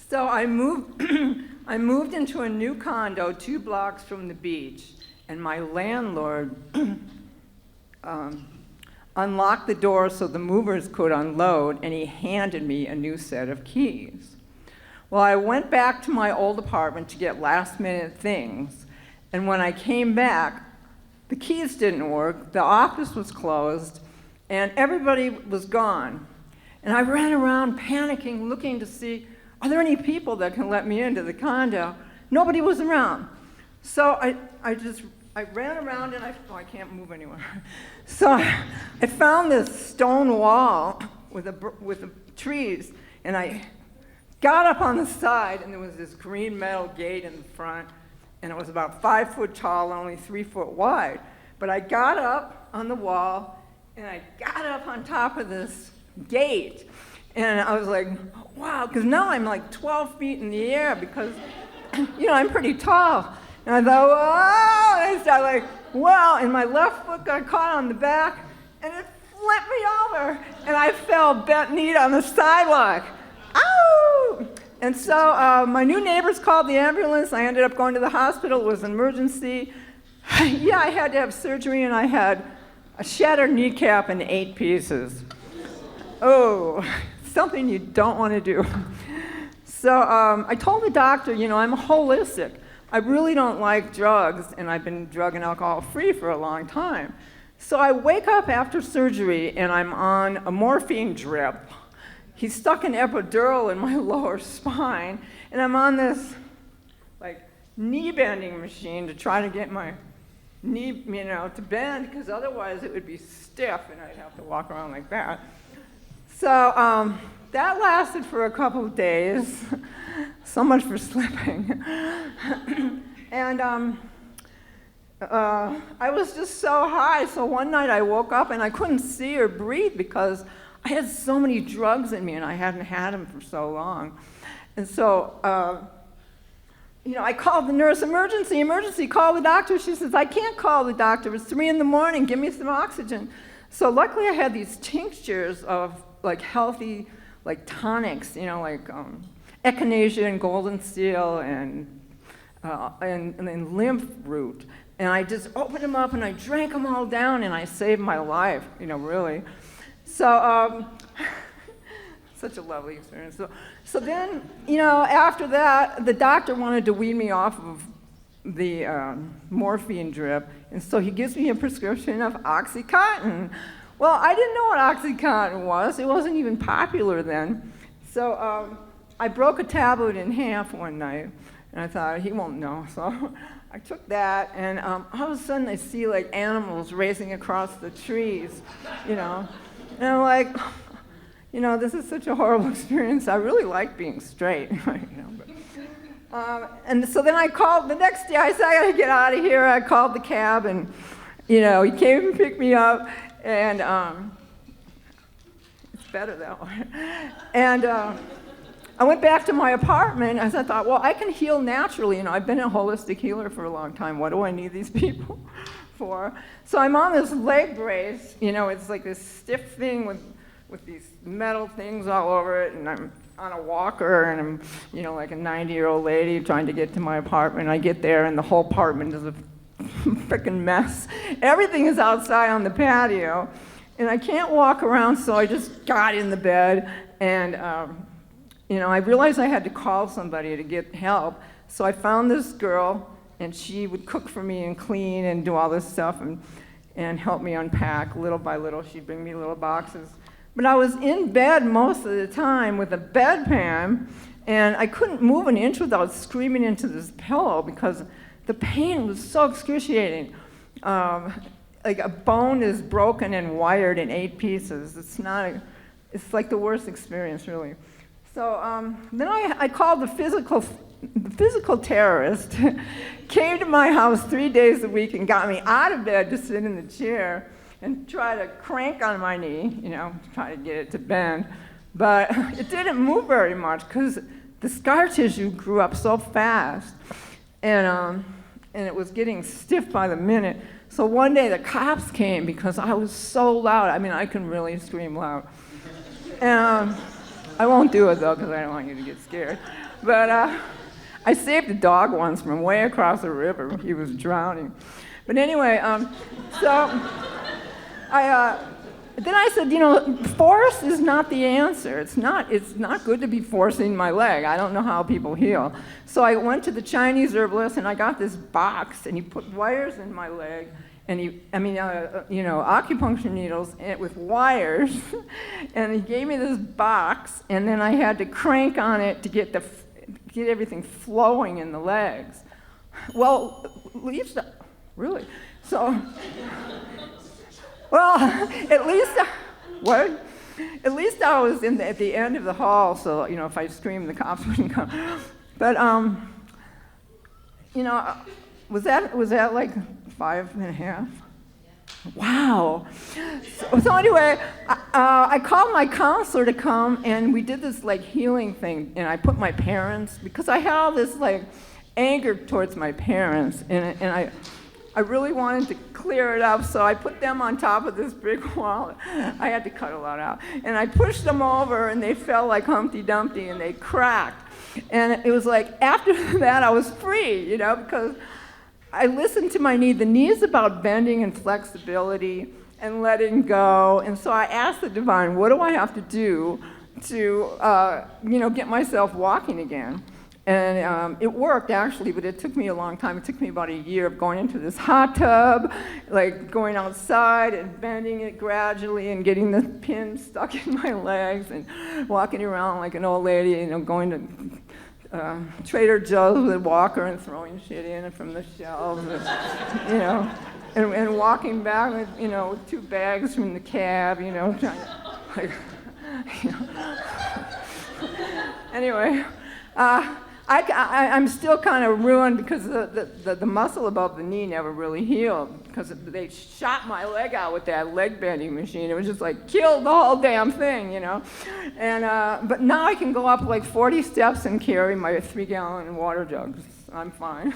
So I moved, I moved into a new condo 2 blocks from the beach, and my landlord unlocked the door so the movers could unload, and he handed me a new set of keys. Well, I went back to my old apartment to get last-minute things, and when I came back, the keys didn't work, the office was closed, and everybody was gone. And I ran around panicking, looking to see, are there any people that can let me into the condo? Nobody was around. So I ran around and I can't move anywhere. So I found this stone wall with the trees, and I got up on the side, and there was this green metal gate in the front, and it was about 5 foot tall, only 3 foot wide. But I got up on the wall, and I got up on top of this gate, and I was like, wow, because now I'm like 12 feet in the air because, I'm pretty tall. And I thought, whoa, and I started like, wow, and my left foot got caught on the back, and it flipped me over, and I fell bent knee on the sidewalk. Ow! And so my new neighbors called the ambulance. I ended up going to the hospital. It was an emergency. Yeah, I had to have surgery, and I had a shattered kneecap in 8 pieces. Oh, something you don't want to do. So I told the doctor, I'm holistic. I really don't like drugs, and I've been drug and alcohol free for a long time. So I wake up after surgery, and I'm on a morphine drip. He stuck an epidural in my lower spine, and I'm on this knee bending machine to try to get my knee, to bend, because otherwise it would be stiff, and I'd have to walk around like that. So that lasted for a couple of days. So much for slipping. And I was just so high, so one night I woke up and I couldn't see or breathe because I had so many drugs in me and I hadn't had them for so long. And so, I called the nurse, emergency, call the doctor. She says, I can't call the doctor, it's 3 a.m, give me some oxygen. So luckily I had these tinctures of healthy, tonics, echinacea and golden seal and lymph root. And I just opened them up and I drank them all down and I saved my life, really. So, such a lovely experience. So then, after that, the doctor wanted to wean me off of the morphine drip, and so he gives me a prescription of OxyContin. Well, I didn't know what OxyContin was. It wasn't even popular then. So I broke a tablet in half one night, and I thought, he won't know. So I took that, and all of a sudden I see animals racing across the trees, And I'm like, this is such a horrible experience. I really like being straight, and so then I called, the next day I said, I gotta get out of here. I called the cab, and, he came and picked me up, and it's better that way. And I went back to my apartment, and I thought, well, I can heal naturally. I've been a holistic healer for a long time. What do I need these people for? So I'm on this leg brace. It's like this stiff thing with these metal things all over it, and I'm on a walker, and I'm, like a 90-year-old lady trying to get to my apartment. I get there, and the whole apartment is a freaking mess. Everything is outside on the patio, and I can't walk around, so I just got in the bed, and I realized I had to call somebody to get help. So I found this girl, and she would cook for me and clean and do all this stuff and help me unpack little by little. She'd bring me little boxes. But I was in bed most of the time with a bedpan, and I couldn't move an inch without screaming into this pillow because the pain was so excruciating. A bone is broken and wired in 8 pieces. It's like the worst experience, really. So then I called the physical terrorist, came to my house 3 days a week and got me out of bed to sit in the chair and try to crank on my knee, try to get it to bend. But it didn't move very much because the scar tissue grew up so fast, and it was getting stiff by the minute. So one day the cops came because I was so loud. I can really scream loud. And I won't do it, though, because I don't want you to get scared. But I saved a dog once from way across the river. He was drowning. But anyway, then I said, force is not the answer. It's not good to be forcing my leg. I don't know how people heal. So I went to the Chinese herbalist, and I got this box, and he put wires in my leg, and acupuncture needles with wires, and he gave me this box, and then I had to crank on it to get everything flowing in the legs. Well, at least, really. So, well, at least I was at the end of the hall, so, if I screamed, the cops wouldn't come. But, was that like 5.5? Wow. So anyway, I called my counselor to come, and we did this like healing thing, and I put my parents, because I had all this like anger towards my parents, and I really wanted to clear it up, so I put them on top of this big wall. I had to cut a lot out. And I pushed them over, and they fell like Humpty Dumpty, and they cracked. And it was like, after that, I was free, because I listened to my knee. The knee is about bending and flexibility and letting go. And so I asked the divine, what do I have to do to, get myself walking again? And it worked, actually, but it took me a long time. It took me about a year of going into this hot tub, like going outside and bending it gradually and getting the pin stuck in my legs and walking around like an old lady, going to Trader Joe's with a walker and throwing shit in from the shelves, and walking back with, with 2 bags from the cab, trying to, Anyway, I'm still kind of ruined because the muscle above the knee never really healed because they shot my leg out with that leg bending machine. It was just like killed the whole damn thing, And but now I can go up like 40 steps and carry my 3-gallon water jugs. I'm fine.